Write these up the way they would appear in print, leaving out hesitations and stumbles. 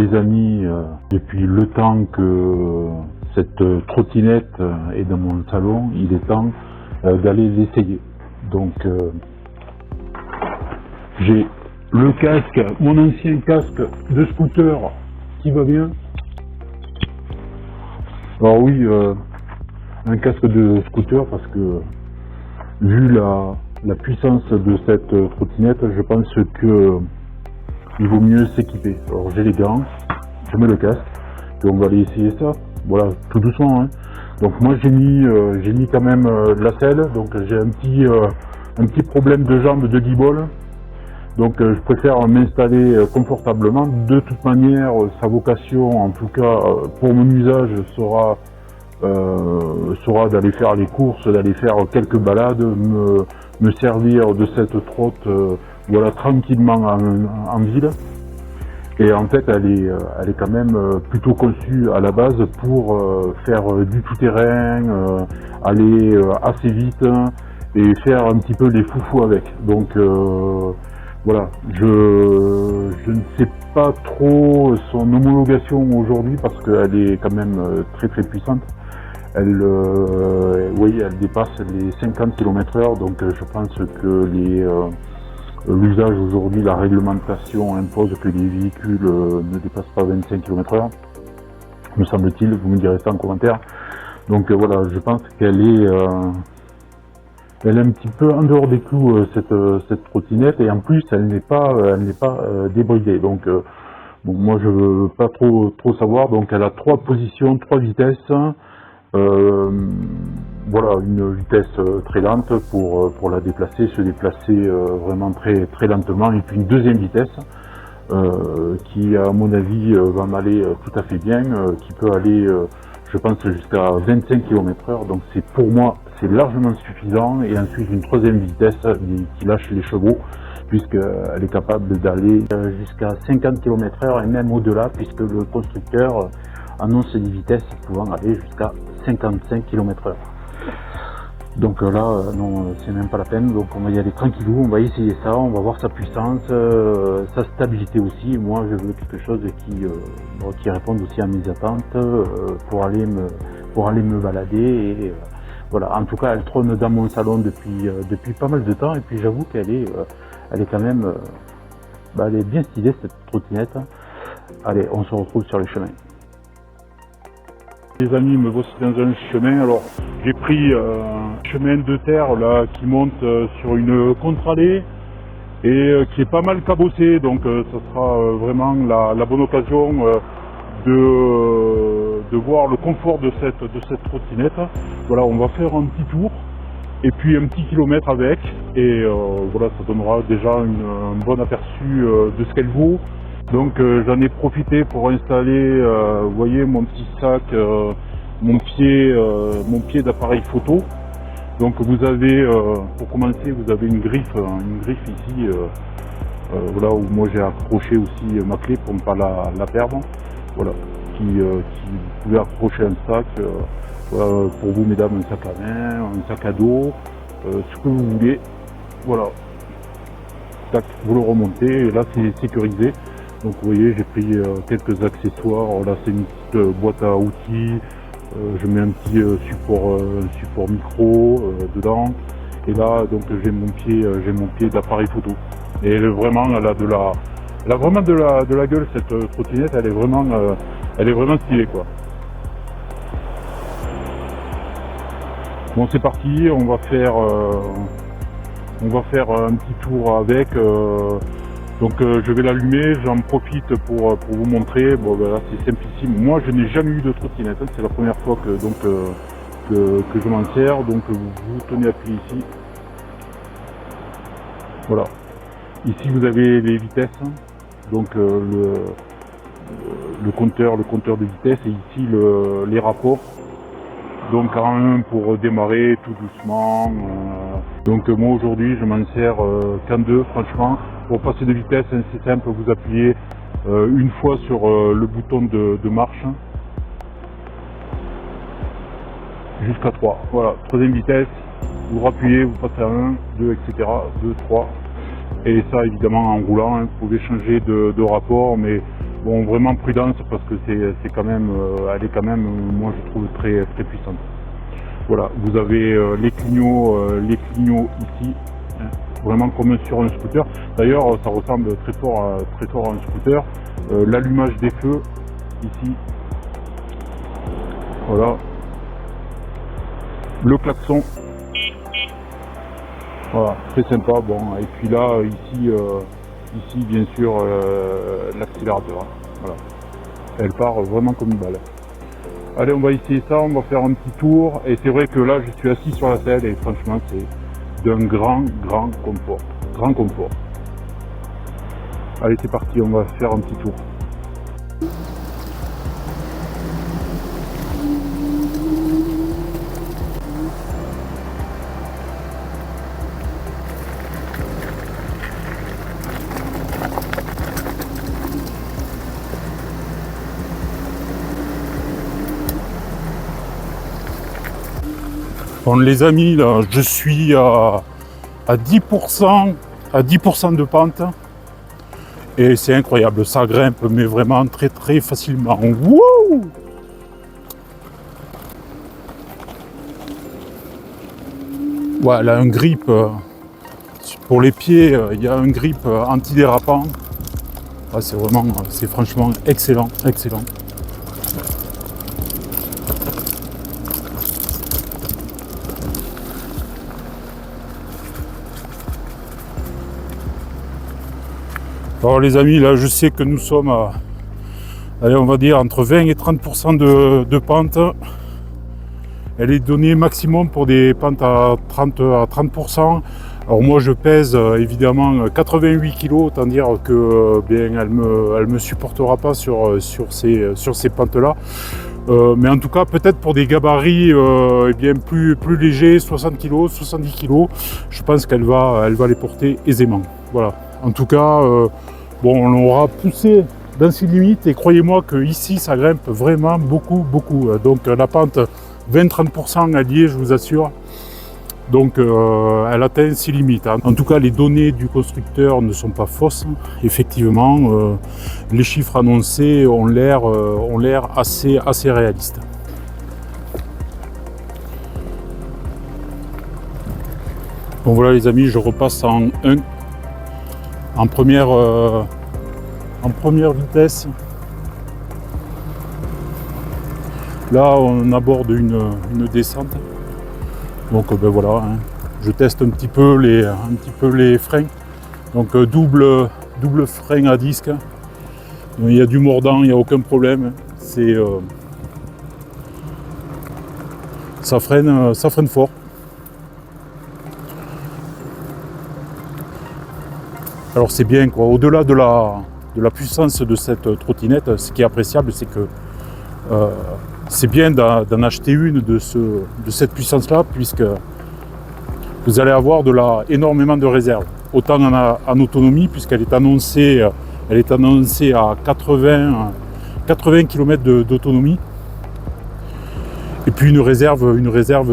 les amis, depuis le temps que cette trottinette est dans mon salon, il est temps d'aller l'essayer. Donc j'ai le casque, mon ancien casque de scooter qui va bien. Alors oui, un casque de scooter parce que vu la puissance de cette trottinette, je pense que il vaut mieux s'équiper. Alors j'ai les gants, je mets le casque et on va aller essayer ça. Voilà, tout doucement. Hein. Donc moi j'ai mis quand même la selle, donc j'ai un petit problème de jambe de guibole. Donc je préfère m'installer confortablement. De toute manière, sa vocation, en tout cas pour mon usage, sera d'aller faire les courses, d'aller faire quelques balades, me servir de cette trotte voilà, tranquillement en ville. Et en fait, elle est quand même plutôt conçue à la base pour faire du tout-terrain, aller assez vite et faire un petit peu les foufous avec. Donc voilà, je ne sais pas trop son homologation aujourd'hui parce qu'elle est quand même très très puissante. Oui, elle dépasse les 50 km/h, donc je pense que l'usage aujourd'hui, la réglementation impose que les véhicules ne dépassent pas 25 km/h, me semble-t-il, vous me direz ça en commentaire. Donc voilà, je pense qu'elle est un petit peu en dehors des clous cette trottinette, et en plus elle n'est pas débridée. Donc bon, moi je veux pas trop savoir. Donc elle a 3 positions, 3 vitesses. Voilà, une vitesse très lente pour la déplacer, se déplacer vraiment très très lentement, et puis une deuxième vitesse qui à mon avis va m'aller tout à fait bien, qui peut aller je pense jusqu'à 25 km/h, donc c'est pour moi c'est largement suffisant. Et ensuite une troisième vitesse qui lâche les chevaux, puisqu'elle est capable d'aller jusqu'à 50 km/h et même au-delà, puisque le constructeur annonce des vitesses pouvant aller jusqu'à 55 km/h. Donc là, non, c'est même pas la peine. Donc on va y aller tranquillou, on va essayer ça, on va voir sa puissance, sa stabilité aussi. Moi, je veux quelque chose qui réponde aussi à mes attentes pour aller me balader. Et voilà. En tout cas, elle trône dans mon salon depuis pas mal de temps. Et puis j'avoue qu'elle est quand même, elle est bien stylée cette trottinette. Allez, on se retrouve sur les chemins. Les amis, me voici dans un chemin. Alors j'ai pris un chemin de terre là qui monte sur une contre-allée et qui est pas mal cabossé, donc ça sera vraiment la bonne occasion de voir le confort de cette trottinette. Voilà, on va faire un petit tour et puis un petit kilomètre avec, et voilà, ça donnera déjà un bon aperçu de ce qu'elle vaut. Donc j'en ai profité pour installer, vous voyez, mon petit sac, mon pied d'appareil photo. Donc vous avez, pour commencer, vous avez une griffe ici, voilà, où moi j'ai accroché aussi ma clé pour ne pas la perdre. Voilà, vous pouvez accrocher un sac, voilà, pour vous mesdames, un sac à main, un sac à dos, ce que vous voulez. Voilà, tac, vous le remontez, et là c'est sécurisé. Donc vous voyez, j'ai pris quelques accessoires. Alors là c'est une petite boîte à outils, je mets un petit support micro dedans, et là donc j'ai mon pied d'appareil photo. Et elle est vraiment, elle a vraiment de la gueule cette trottinette, elle est vraiment stylée quoi. Bon, c'est parti, on va faire un petit tour avec. Donc je vais l'allumer, j'en profite pour vous montrer. Bon ben là c'est simplissime. Moi je n'ai jamais eu de trottinette, hein. C'est la première fois que je m'en sers. Donc vous tenez appuyé ici. Voilà. Ici vous avez les vitesses, donc le compteur de vitesse, et ici les rapports. Donc en 1 pour démarrer tout doucement. Donc moi aujourd'hui je m'en sers qu'en 2, franchement. Pour passer de vitesse, c'est simple, vous appuyez une fois sur le bouton de marche jusqu'à 3. Voilà, troisième vitesse, vous rappuyez, vous passez à 1, 2, etc. 2, 3. Et ça évidemment en roulant, hein, vous pouvez changer de rapport, mais Bon, vraiment prudence parce que c'est quand même, elle est quand même, moi je trouve très très puissante. Voilà, vous avez les clignots ici, hein, vraiment comme sur un scooter. D'ailleurs, ça ressemble très fort à un scooter. L'allumage des feux ici, voilà. Le klaxon, voilà, très sympa. Bon, et puis là, ici bien sûr, l'accélérateur. Hein, voilà, elle part vraiment comme une balle. Allez, on va essayer ça, on va faire un petit tour. Et c'est vrai que là, je suis assis sur la selle et franchement, c'est d'un grand confort. Grand confort. Allez, c'est parti, on va faire un petit tour. Bon les amis, là, je suis à 10% de pente et c'est incroyable, ça grimpe mais vraiment très très facilement. Wouh! Ouais, là un grip pour les pieds, il y a un grip antidérapant. Ouais, c'est franchement excellent, excellent. Alors les amis, là je sais que nous sommes à, allez, on va dire entre 20 et 30% de pente. Elle est donnée maximum pour des pentes à 30%. Alors moi je pèse évidemment 88 kg, autant dire que bien elle me supportera pas sur ces pentes là. Mais en tout cas peut-être pour des gabarits eh bien plus légers, 60 kg, 70 kg, je pense qu'elle va les porter aisément. Voilà. En tout cas, bon, on aura poussé dans ses limites et croyez-moi que ici ça grimpe vraiment beaucoup. Donc la pente 20-30% alliée, je vous assure. Donc elle atteint ses limites. Hein. En tout cas, les données du constructeur ne sont pas fausses. Effectivement, les chiffres annoncés ont l'air assez réalistes. Bon voilà les amis, je repasse en première vitesse. Là, on aborde une descente. Donc ben voilà, hein, je teste un petit peu les freins. Donc double frein à disque. Il y a du mordant, il n'y a aucun problème. Ça freine fort. Alors c'est bien quoi. Au-delà de la puissance de cette trottinette, ce qui est appréciable, c'est que c'est bien d'en acheter une de cette puissance-là, puisque vous allez avoir énormément de réserves. Autant en autonomie, puisqu'elle est annoncée à 80 km d'autonomie. Et puis une réserve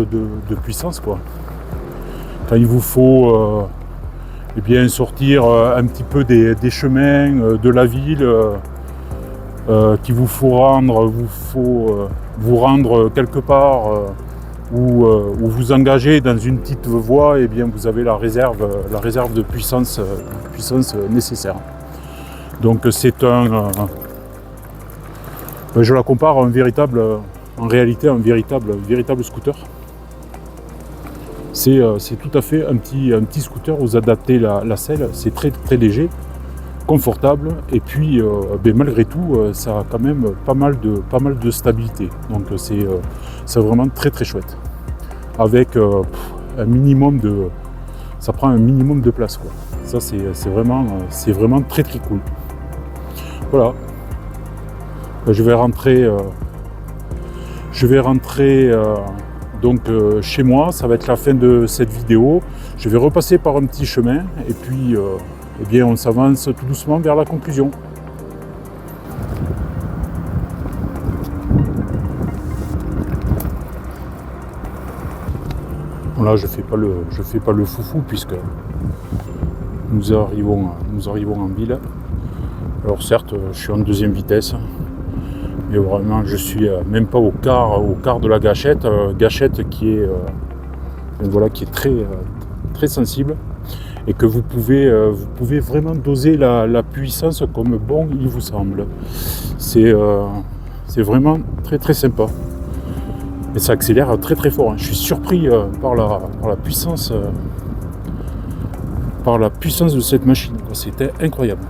de puissance, quoi. Quand il vous faut eh bien, sortir un petit peu des chemins de la ville, qu'il vous faut vous rendre quelque part ou vous engager dans une petite voie, et eh bien vous avez la réserve de puissance nécessaire. Donc c'est je la compare à en réalité un véritable scooter. C'est tout à fait un petit scooter. Vous adaptez la selle, c'est très très léger, confortable, et puis malgré tout ça a quand même pas mal de stabilité. Donc c'est vraiment très très chouette. Avec un minimum ça prend un minimum de place, quoi. Ça c'est vraiment très très cool. Voilà. Je vais rentrer donc chez moi. Ça va être la fin de cette vidéo. Je vais repasser par un petit chemin et puis eh bien, on s'avance tout doucement vers la conclusion. Bon, là, je fais pas le foufou puisque nous arrivons en ville. Alors certes, je suis en deuxième vitesse, mais vraiment je suis même pas au quart de la gâchette, qui est, voilà, qui est très sensible, et que vous pouvez vraiment doser la puissance comme bon il vous semble. C'est vraiment très sympa. Et ça accélère très fort. Je suis surpris par la puissance de cette machine. C'était incroyable.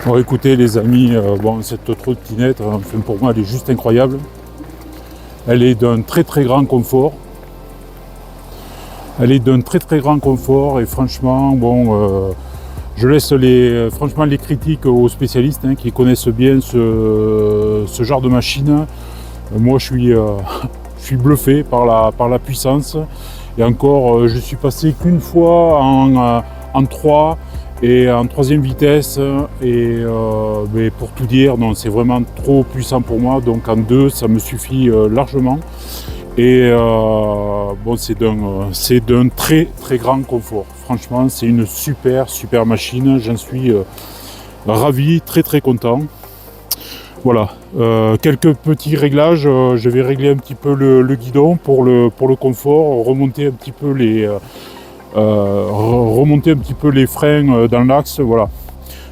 Bon, écoutez les amis, cette trottinette, enfin, pour moi elle est juste incroyable. Elle est d'un très grand confort. Elle est d'un très grand confort, et franchement, je laisse les critiques aux spécialistes qui connaissent bien ce genre de machine. Moi je suis bluffé par la puissance, et encore je suis passé qu'une fois en 3 et en troisième vitesse, et mais pour tout dire, non, c'est vraiment trop puissant pour moi, donc en 2 ça me suffit largement. Et c'est d'un très grand confort. Franchement, c'est une super machine. J'en suis ravi, très content. Voilà, quelques petits réglages. Je vais régler un petit peu le guidon pour le confort, remonter un petit peu les freins dans l'axe. Voilà.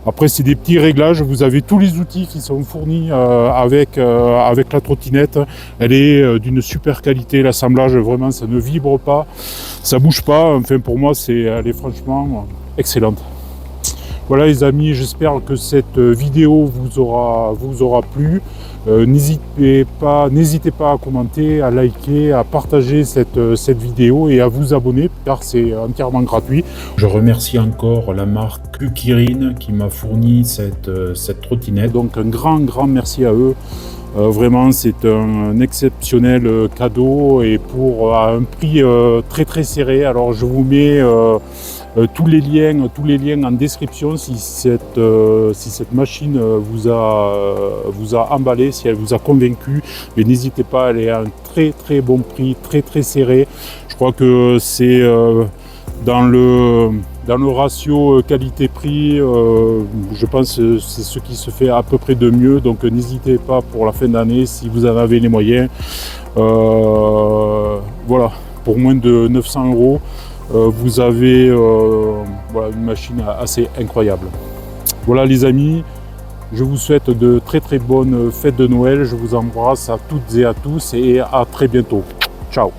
Après, c'est des petits réglages. Vous avez tous les outils qui sont fournis avec la trottinette. Elle est d'une super qualité. L'assemblage, vraiment, ça ne vibre pas, ça bouge pas. Enfin, pour moi, elle est franchement excellente. Voilà les amis, j'espère que cette vidéo vous aura plu. N'hésitez pas à commenter, à liker, à partager cette vidéo et à vous abonner, car c'est entièrement gratuit. Je remercie encore la marque Kukirin qui m'a fourni cette trottinette. Donc un grand merci à eux. Vraiment, c'est un exceptionnel cadeau, et pour un prix très serré. Alors je vous mets tous les liens en description si cette machine vous a emballé, si elle vous a convaincu. Mais n'hésitez pas, elle est à un très bon prix, très serré. Je crois que c'est dans le ratio qualité-prix, je pense que c'est ce qui se fait à peu près de mieux. Donc n'hésitez pas pour la fin d'année, si vous en avez les moyens. Voilà, pour moins de 900 €, vous avez une machine assez incroyable. Voilà les amis, je vous souhaite de très bonnes fêtes de Noël. Je vous embrasse à toutes et à tous, et à très bientôt. Ciao.